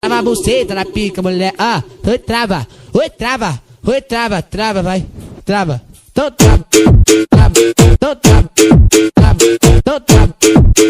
Trava a buceta na pica, mulher. Ah, oi, trava. Oi, trava. Oi, trava. Trava, vai. Trava. Tô trava. Trava. Tô trava. Trava. Tô trava.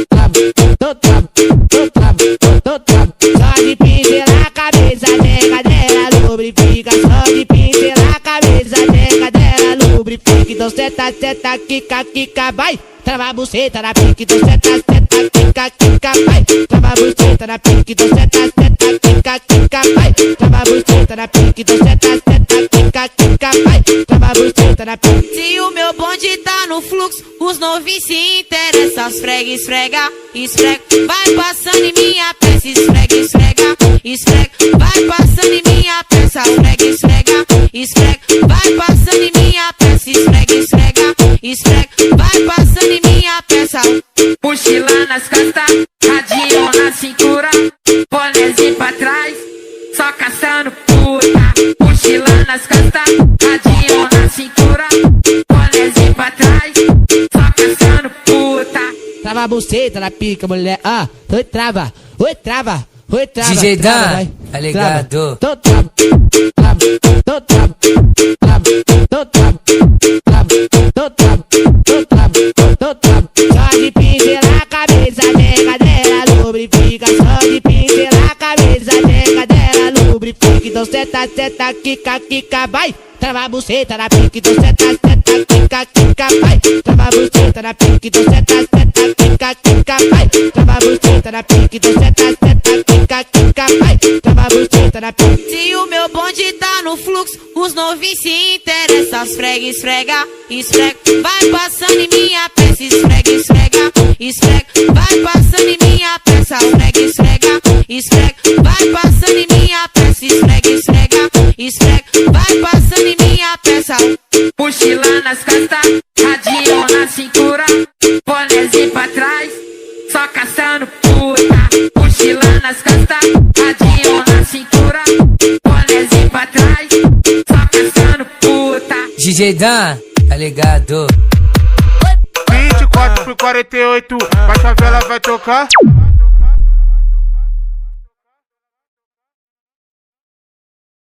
Trava. Tô trava. Tô trava. Tô trava. Só de pincelar a cabeça, nega dela lubrifica. Só de pincelar a cabeça, nega dela lubrifica. Então senta, senta, quica, quica, vai. Trava a buceta na pica, então senta, senta, quica, quica, vai. Trava a buceta na pica, então senta, senta, quica, quica, vai. Trava a buceta na pica, então senta, senta, quica, quica, vai. Trava a buceta na pica. Se o meu bonde tá no fluxo, os novinhos se interessam. Esfrega, esfrega, esfrega. Vai passando em minha peça, esfrega, esfrega, esfrega. Vai passando em minha peça, esfrega, esfrega, esfrega. Vai passando em minha peça, esfrega, esfrega, esfrega. Vai passando em minha peça. Mochila nas costas, radinho na cintura, bonézinho pra trás, só caçando puta. Mochila nas costas, radinho na cintura, bonézinho pra trás, só caçando puta. Trava a buceta na pica, mulher. Ah, oi, trava. Oi, trava. Oi, trava. DJ trava, Dan, vai. tá ligado? Tô trava. Trava. Tô trava. Trava. Tô trava. Trava. Tô trava. Tô trava. Tô trava. Só de pincelar a cabeça, nega dela lubrifica. Só de pincelar a cabeça, nega dela lubrifica. Então senta, senta, quica, quica, vai. Trava a buceta na pica, então senta, senta, quica, quica, vai. Trava a buceta na pica, então senta, senta, quica, quica, vai. Trava a buceta na pica, então senta, senta, quica, quica, vai. Trava a buceta na pica. Se o meu bonde tá no fluxo, os novinhos se interessam. Esfrega, esfrega, esfrega. Vai passando em minha peça, esfrega, esfrega, esfrega. Vai passando em minha peça, esfrega, esfrega, esfrega. Vai passando em minha peça, esfrega, esfrega, esfrega. Vai passando em minha peça. Mochila nas costas, radinho na cintura, bonézinho pra trás, só caçando puta. Mochila nas costas, radinho na cintura, bonézinho pra trás, só caçando puta. DJ Dan, tá ligado? 24 por 48, a favela vai tocar.